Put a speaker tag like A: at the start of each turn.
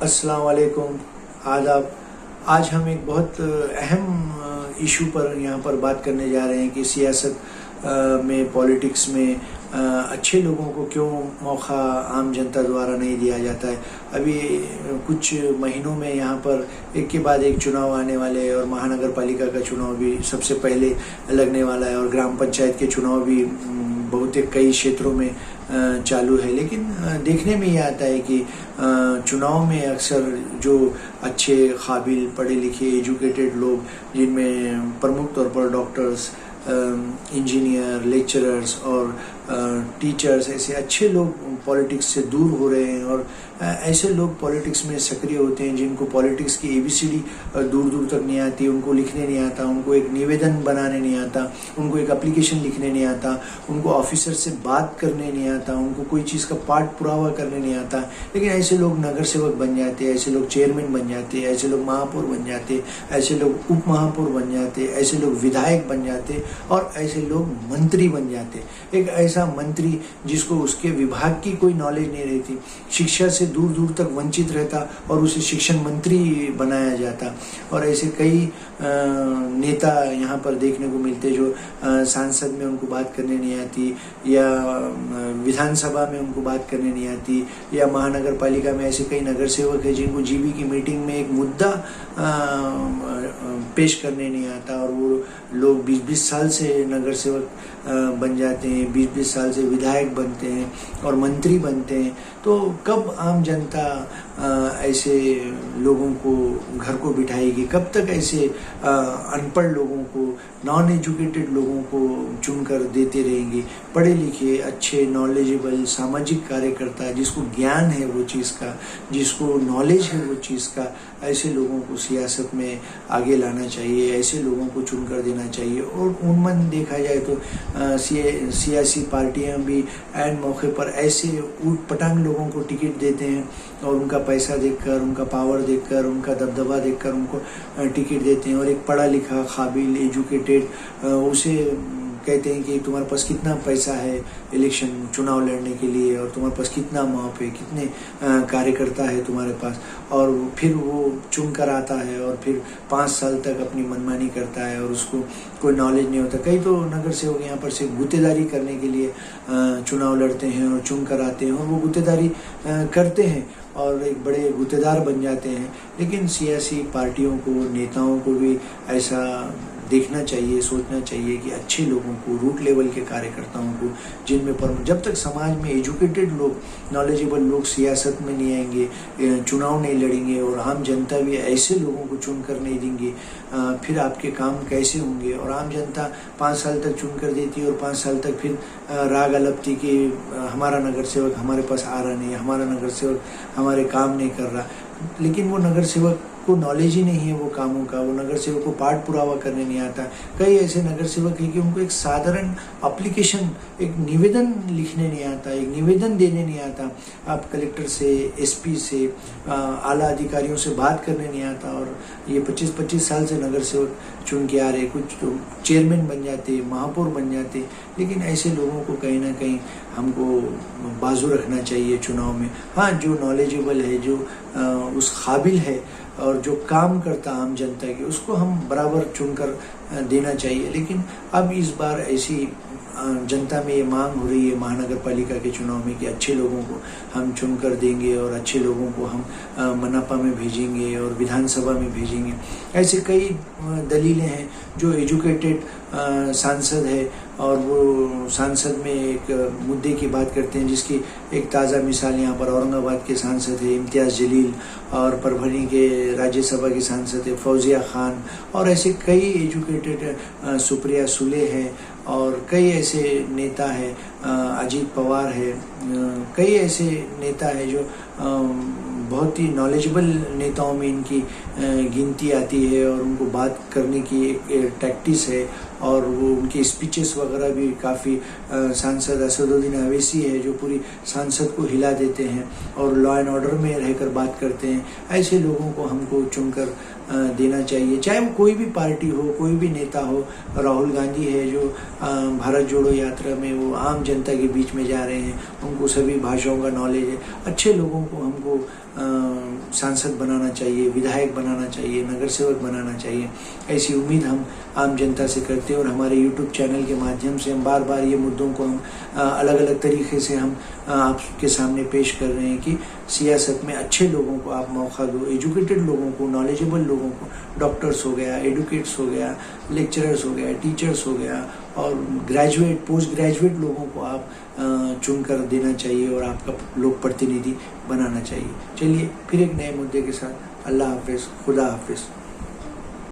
A: अस्सलाम वालेकुम, आदाब। आज हम एक बहुत अहम इशू पर यहाँ पर बात करने जा रहे हैं कि सियासत में, पॉलिटिक्स में अच्छे लोगों को क्यों मौका आम जनता द्वारा नहीं दिया जाता है। अभी कुछ महीनों में यहाँ पर एक के बाद एक चुनाव आने वाले हैं और महानगर पालिका का चुनाव भी सबसे पहले लगने वाला है और ग्राम पंचायत के चुनाव भी बहुत कई क्षेत्रों में चालू है। लेकिन देखने में ये आता है कि चुनाव में अक्सर जो अच्छे, काबिल, पढ़े लिखे, एजुकेटेड लोग, जिनमें प्रमुख तौर पर डॉक्टर्स, इंजीनियर, लेक्चरर्स और टीचर्स, ऐसे अच्छे लोग पॉलिटिक्स से दूर हो रहे हैं और ऐसे लोग पॉलिटिक्स में सक्रिय होते हैं जिनको पॉलिटिक्स की एबीसीडी दूर दूर तक नहीं आती, उनको लिखने नहीं आता, उनको एक निवेदन बनाने नहीं आता, उनको एक एप्लीकेशन लिखने नहीं आता, उनको ऑफिसर से बात करने नहीं आता, उनको कोई चीज़ का पाठ पुरावा करने नहीं आता। लेकिन ऐसे लोग नगर सेवक बन जाते हैं, ऐसे लोग चेयरमैन बन जाते हैं, ऐसे लोग महापौर बन जाते, ऐसे लोग उप महापौर बन जाते, ऐसे लोग विधायक बन जाते और ऐसे लोग मंत्री बन जाते। एक ऐसा मंत्री जिसको उसके विभाग की कोई नॉलेज नहीं रहती, शिक्षा से दूर दूर तक वंचित रहता और उसे शिक्षण मंत्री बनाया जाता। और ऐसे कई नेता यहाँ पर देखने को मिलते जो सांसद में उनको बात करने नहीं आती, या विधानसभा में उनको बात करने नहीं आती, या महानगर पालिका में ऐसे कई नगर सेवक है जिनको जीबी की मीटिंग में एक मुद्दा पेश करने नहीं आता और वो लोग 20-20 साल से नगर सेवक बन जाते हैं, 20-20 साल से विधायक बनते हैं और मंत्री बनते हैं। तो कब आम जनता ऐसे लोगों को घर को बिठाएगी? कब तक ऐसे अनपढ़ लोगों को, नॉन एजुकेटेड लोगों को चुनकर देते रहेंगे? पढ़े लिखे, अच्छे, नॉलेजेबल, सामाजिक कार्यकर्ता, जिसको ज्ञान है वो चीज़ का, जिसको नॉलेज है वो चीज़ का, ऐसे लोगों को सियासत में आगे लाना चाहिए, ऐसे लोगों को चुनकर देना चाहिए। और उन्मन देखा जाए तो सियासी पार्टियां भी ऐन मौके पर ऐसे ऊट पटांग लोगों को टिकट देते हैं और उनका पैसा देखकर, उनका पावर देखकर, उनका दबदबा देखकर उनको टिकट देते हैं। और एक पढ़ा लिखा, काबिल, एजुकेटेड उसे कहते हैं कि तुम्हारे पास कितना पैसा है इलेक्शन चुनाव लड़ने के लिए, और तुम्हारे पास कितना माप है, कितने कार्यकर्ता है तुम्हारे पास, और फिर वो चुन कर आता है और फिर 5 साल तक अपनी मनमानी करता है और उसको कोई नॉलेज नहीं होता। कई तो नगर सेवक यहाँ पर से गुत्तेदारी करने के लिए चुनाव लड़ते हैं और चुन कर आते हैं और वो गुत्तेदारी करते हैं और एक बड़े गुत्तेदार बन जाते हैं। लेकिन सियासी पार्टियों को, नेताओं को भी ऐसा देखना चाहिए, सोचना चाहिए कि अच्छे लोगों को, रूट लेवल के कार्यकर्ताओं को, जिनमें पर जब तक समाज में एजुकेटेड लोग, नॉलेजेबल लोग सियासत में नहीं आएंगे, चुनाव नहीं लड़ेंगे और आम जनता भी ऐसे लोगों को चुनकर नहीं देंगे, फिर आपके काम कैसे होंगे? और आम जनता 5 साल तक चुनकर देती है और 5 साल तक फिर राग अलपती कि हमारा नगर सेवक हमारे पास आ रहा नहीं, हमारा नगर सेवक हमारे काम नहीं कर रहा। लेकिन वो नगर सेवक को नॉलेज ही नहीं है वो कामों का, वो नगर सेवक को पाठ पुरावा करने नहीं आता। कई ऐसे नगर सेवक हैं कि उनको एक साधारण एप्लीकेशन, एक निवेदन लिखने नहीं आता, एक निवेदन देने नहीं आता। आप कलेक्टर से, एसपी से, आला अधिकारियों से बात करने नहीं आता और ये 25-25 साल से नगर सेवक चुन के आ रहे, कुछ तो चेयरमैन बन जाते, महापौर बन जाते। लेकिन ऐसे लोगों को कहीं ना कहीं हमको बाजू रखना चाहिए चुनाव में। हाँ, जो नॉलेजेबल है, जो उस काबिल है और जो काम करता आम जनता के, उसको हम बराबर चुनकर देना चाहिए। लेकिन अब इस बार ऐसी जनता में ये मांग हो रही है महानगर पालिका के चुनाव में कि अच्छे लोगों को हम चुनकर देंगे और अच्छे लोगों को हम मनपा में भेजेंगे और विधानसभा में भेजेंगे। ऐसे कई दलीलें हैं। जो एजुकेटेड सांसद है और वो सांसद में एक मुद्दे की बात करते हैं, जिसकी एक ताज़ा मिसाल यहाँ पर औरंगाबाद के सांसद है इम्तियाज़ जलील और परभणी के राज्यसभा के सांसद है फौजिया खान, और ऐसे कई एजुकेटेड सुप्रिया सुले हैं और कई ऐसे नेता हैं, अजीत पवार है, कई ऐसे नेता है जो बहुत ही नॉलेजेबल नेताओं में इनकी गिनती आती है और उनको बात करने की एक टैक्टिस है और वो उनके स्पीचेस वगैरह भी काफ़ी सांसद असदुद्दीन अवैसी है जो पूरी सांसद को हिला देते हैं और लॉ एंड ऑर्डर में रहकर बात करते हैं। ऐसे लोगों को हमको चुनकर देना चाहिए, चाहे वो कोई भी पार्टी हो, कोई भी नेता हो। राहुल गांधी है जो भारत जोड़ो यात्रा में वो आम जनता के बीच में जा रहे हैं, उनको सभी भाषाओं का नॉलेज है। अच्छे लोगों को हमको सांसद बनाना चाहिए, विधायक बनाना चाहिए, नगर सेवक बनाना चाहिए, ऐसी उम्मीद हम आम जनता से करते हैं। और हमारे YouTube चैनल के माध्यम से हम बार बार ये मुद्दों को हम अलग अलग तरीके से हम आपके सामने पेश कर रहे हैं कि सियासत में अच्छे लोगों को आप मौका दो, एजुकेटेड लोगों को, नॉलेजेबल लोगों को, डॉक्टर्स हो गया, एडुकेट्स हो गया, लेक्चरर्स हो गया, टीचर्स हो गया, और ग्रेजुएट, पोस्ट ग्रेजुएट लोगों को आप चुनकर देना चाहिए और आपका लोक प्रतिनिधि बनाना चाहिए। चलिए फिर एक नए मुद्दे के साथ, अल्लाह हाफिज़, खुदा हाफिज़।